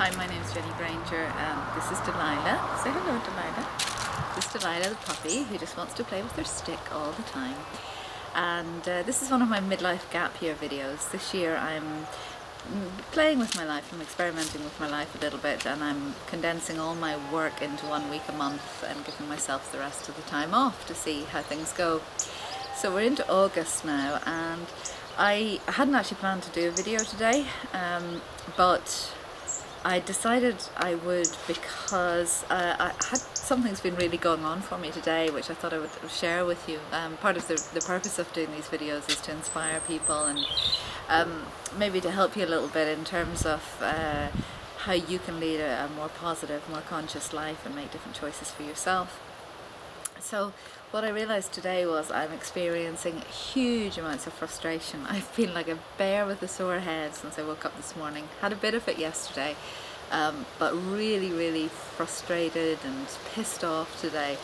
Hi, my name is Jenny Grainger and this is Delilah. Say hello, Delilah. This is Delilah the puppy who just wants to play with her stick all the time. And this is one of my midlife gap year videos. This year I'm playing with my life, I'm experimenting with my life a little bit, and I'm condensing all my work into 1 week a month and giving myself the rest of the time off to see how things go. So we're into August now, and I hadn't actually planned to do a video today, but I decided I would because something's been really going on for me today, which I thought I would share with you. Part of the purpose of doing these videos is to inspire people and maybe to help you a little bit in terms of how you can lead a more positive, more conscious life and make different choices for yourself. So what I realized today was I'm experiencing huge amounts of frustration. I've been like a bear with a sore head since I woke up this morning. Had a bit of it yesterday, but really frustrated and pissed off today.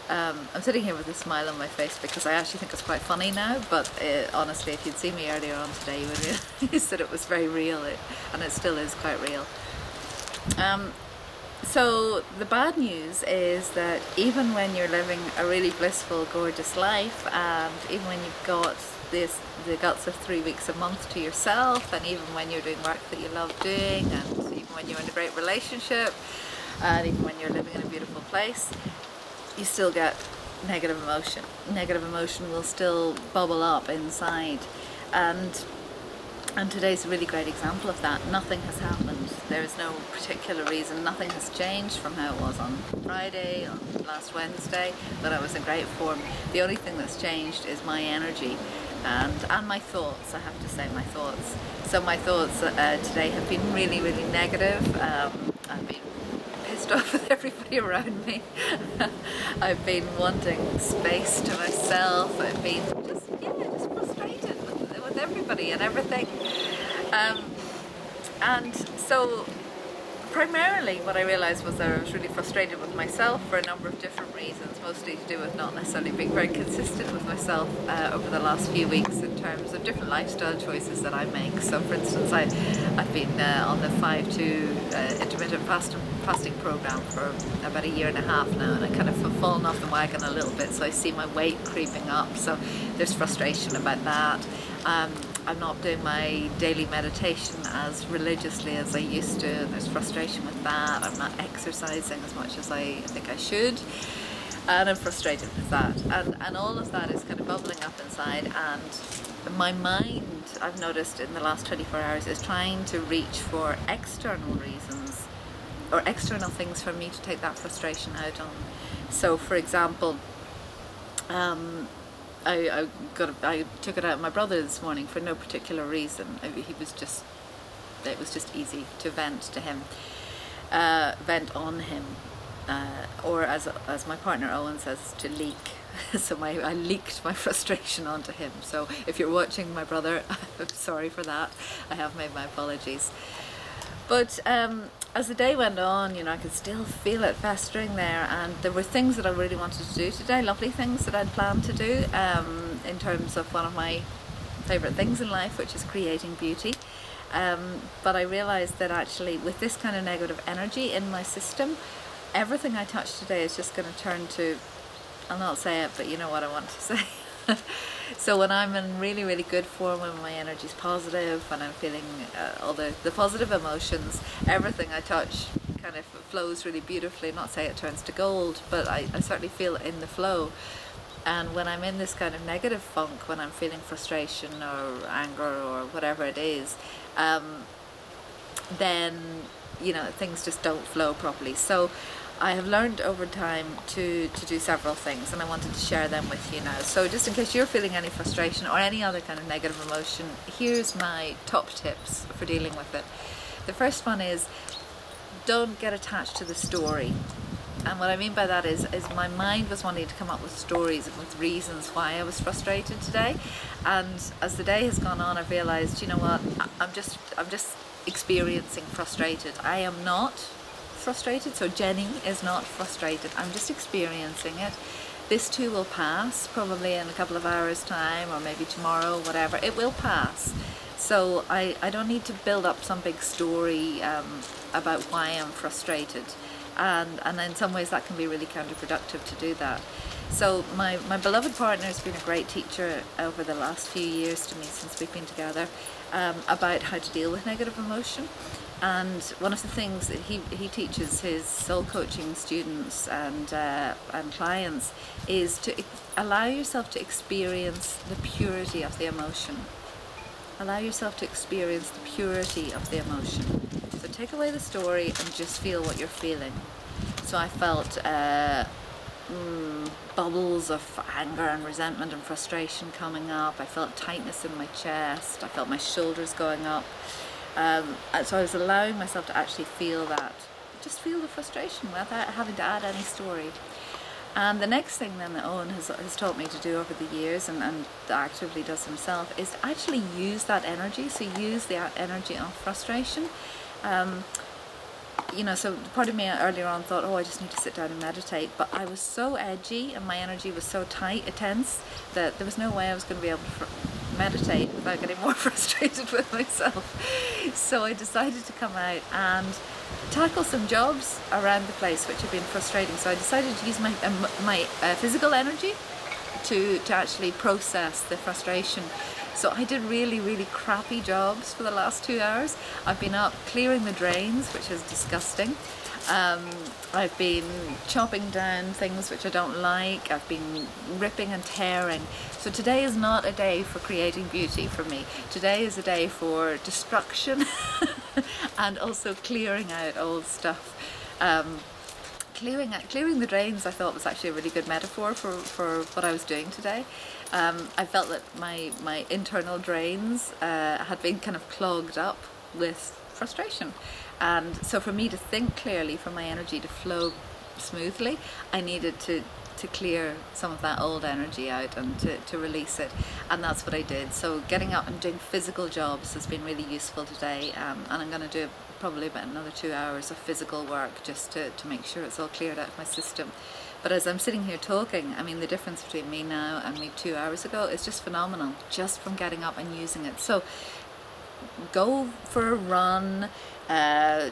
I'm sitting here with a smile on my face because I actually think it's quite funny now, but honestly, if you'd seen me earlier on today, you would realize that it was very real, and it still is quite real. So the bad news is that even when you're living a really blissful, gorgeous life, and even when you've got the guts of 3 weeks a month to yourself, and even when you're doing work that you love doing, and even when you're in a great relationship, and even when you're living in a beautiful place, you still get negative emotion. Negative emotion will still bubble up inside, and today's a really great example of that. Nothing has happened. There is no particular reason. Nothing has changed from how it was on Friday, on last Wednesday, that I was in great form. The only thing that's changed is my energy and my thoughts, I have to say, my thoughts. So my thoughts today have been really negative. I've been pissed off with everybody around me. I've been wanting space to myself. I've been just frustrated with everybody and everything. And so primarily what I realized was that I was really frustrated with myself for a number of different reasons, mostly to do with not necessarily being very consistent with myself over the last few weeks in terms of different lifestyle choices that I make. So for instance, I've been on the 5-2 intermittent fasting program for about 1.5 years now, and I kind of have fallen off the wagon a little bit, so I see my weight creeping up, so there's frustration about that. I'm not doing my daily meditation as religiously as I used to. There's frustration with that. I'm not exercising as much as I think I should, and I'm frustrated with that. And all of that is kind of bubbling up inside, and my mind, I've noticed in the last 24 hours, is trying to reach for external reasons or external things for me to take that frustration out on. So for example, I took it out on my brother this morning for no particular reason. It was just easy to vent to him, vent on him, or as my partner Owen says, to leak. So I leaked my frustration onto him. So if you're watching, my brother, I'm sorry for that. I have made my apologies. But as the day went on, you know, I could still feel it festering there, and there were things that I really wanted to do today, lovely things that I'd planned to do in terms of one of my favourite things in life, which is creating beauty. But I realised that actually with this kind of negative energy in my system, everything I touch today is just going to turn to, I'll not say it, but you know what I want to say. So when I'm in really good form, when my energy's positive, when I'm feeling all the positive emotions, everything I touch kind of flows really beautifully. Not say it turns to gold, but I certainly feel in the flow. And when I'm in this kind of negative funk, when I'm feeling frustration or anger or whatever it is, then, you know, things just don't flow properly. So I have learned over time to do several things, and I wanted to share them with you now. So just in case you're feeling any frustration or any other kind of negative emotion, here's my top tips for dealing with it. The first one is, don't get attached to the story. And what I mean by that is my mind was wanting to come up with stories and with reasons why I was frustrated today. And as the day has gone on, I've realized, you know what, I'm just experiencing frustrated. I am not frustrated, so Jenny is not frustrated. I'm just experiencing it. This too will pass, probably in a couple of hours time, or maybe tomorrow, whatever. It will pass. So I don't need to build up some big story about why I'm frustrated, and in some ways that can be really counterproductive to do that. So my beloved partner has been a great teacher over the last few years to me since we've been together, about how to deal with negative emotion. And one of the things that he teaches his soul coaching students and clients is to allow yourself to experience the purity of the emotion. Allow yourself to experience the purity of the emotion. So take away the story and just feel what you're feeling. So I felt bubbles of anger and resentment and frustration coming up. I felt tightness in my chest. I felt my shoulders going up. So I was allowing myself to actually feel that. Just feel the frustration without having to add any story. And the next thing then that Owen has taught me to do over the years, and actively does himself, is to actually use that energy. So use the energy of frustration. You know, so part of me earlier on thought, oh, I just need to sit down and meditate. But I was so edgy and my energy was so tight, tense, that there was no way I was going to be able to meditate without getting more frustrated with myself. So I decided to come out and tackle some jobs around the place which had been frustrating. So I decided to use my physical energy to actually process the frustration. So I did really crappy jobs for the last 2 hours. I've been up clearing the drains, which is disgusting. I've been chopping down things which I don't like. I've been ripping and tearing. So today is not a day for creating beauty for me. Today is a day for destruction and also clearing out old stuff. Clearing the drains I thought was actually a really good metaphor for what I was doing today. I felt that my internal drains had been kind of clogged up with frustration. And so for me to think clearly, for my energy to flow smoothly, I needed to clear some of that old energy out and to release it. And that's what I did. So getting up and doing physical jobs has been really useful today. And I'm going to do probably about another 2 hours of physical work just to make sure it's all cleared out of my system. But as I'm sitting here talking, I mean, the difference between me now and me 2 hours ago is just phenomenal, just from getting up and using it. So go for a run, go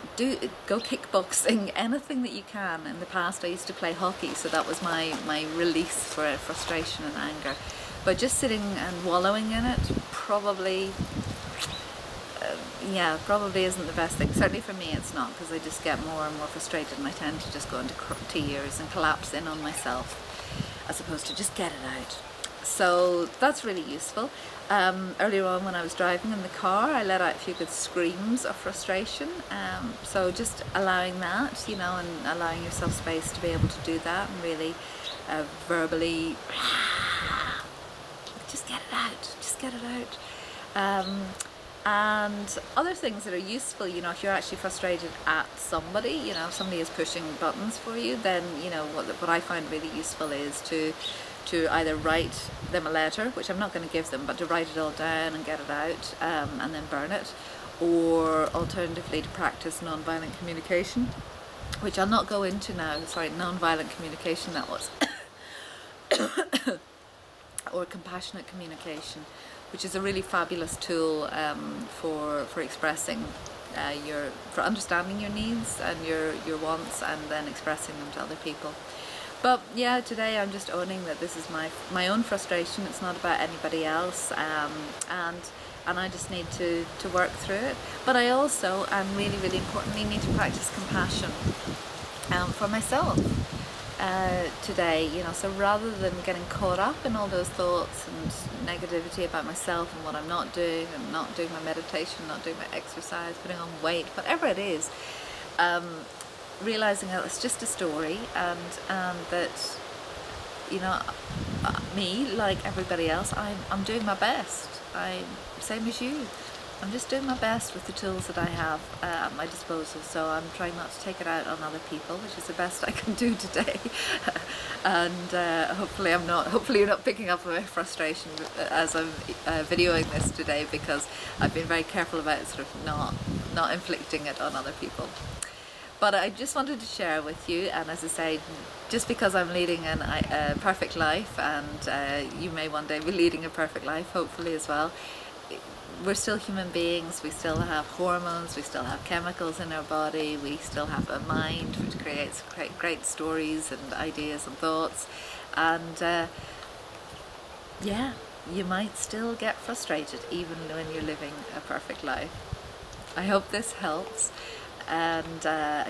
kickboxing, anything that you can. In the past I used to play hockey, so that was my release for frustration and anger. But just sitting and wallowing in it probably probably isn't the best thing. Certainly for me it's not, because I just get more and more frustrated and I tend to just go into tears and collapse in on myself as opposed to just get it out. So that's really useful. Earlier on when I was driving in the car, I let out a few good screams of frustration. So just allowing that, you know, and allowing yourself space to be able to do that and really verbally just get it out, just get it out. And other things that are useful, you know, if you're actually frustrated at somebody, you know, if somebody is pushing buttons for you, then, you know, what I find really useful is to either write them a letter, which I'm not going to give them, but to write it all down and get it out, and then burn it, or alternatively to practice nonviolent communication, which I'll not go into now. Sorry, nonviolent communication, that was. Or compassionate communication, which is a really fabulous tool for expressing for understanding your needs and your wants, and then expressing them to other people. But yeah, today I'm just owning that this is my own frustration. It's not about anybody else, and I just need to work through it. But I also, and really importantly, need to practice compassion for myself today, you know. So rather than getting caught up in all those thoughts and negativity about myself and what I'm not doing, and not doing my meditation, not doing my exercise, putting on weight, whatever it is, realizing that it's just a story, and that, you know, me, like everybody else, I'm doing my best. I'm same as you. I'm just doing my best with the tools that I have at my disposal, so I'm trying not to take it out on other people, which is the best I can do today. And hopefully you're not picking up on my frustration as I'm videoing this today, because I've been very careful about sort of not inflicting it on other people. But I just wanted to share with you, and as I say, just because I'm leading a perfect life, and you may one day be leading a perfect life, hopefully as well, we're still human beings, we still have hormones, we still have chemicals in our body, we still have a mind which creates great stories and ideas and thoughts, and yeah, you might still get frustrated even when you're living a perfect life. I hope this helps and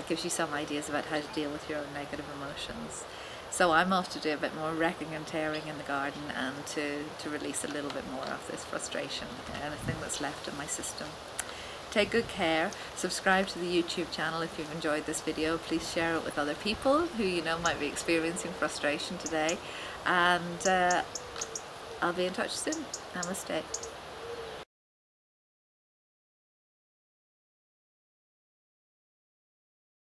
gives you some ideas about how to deal with your own negative emotions. So I'm off to do a bit more wrecking and tearing in the garden and to release a little bit more of this frustration, anything that's left in my system. Take good care, subscribe to the YouTube channel if you've enjoyed this video, please share it with other people who you know might be experiencing frustration today, and I'll be in touch soon. Namaste.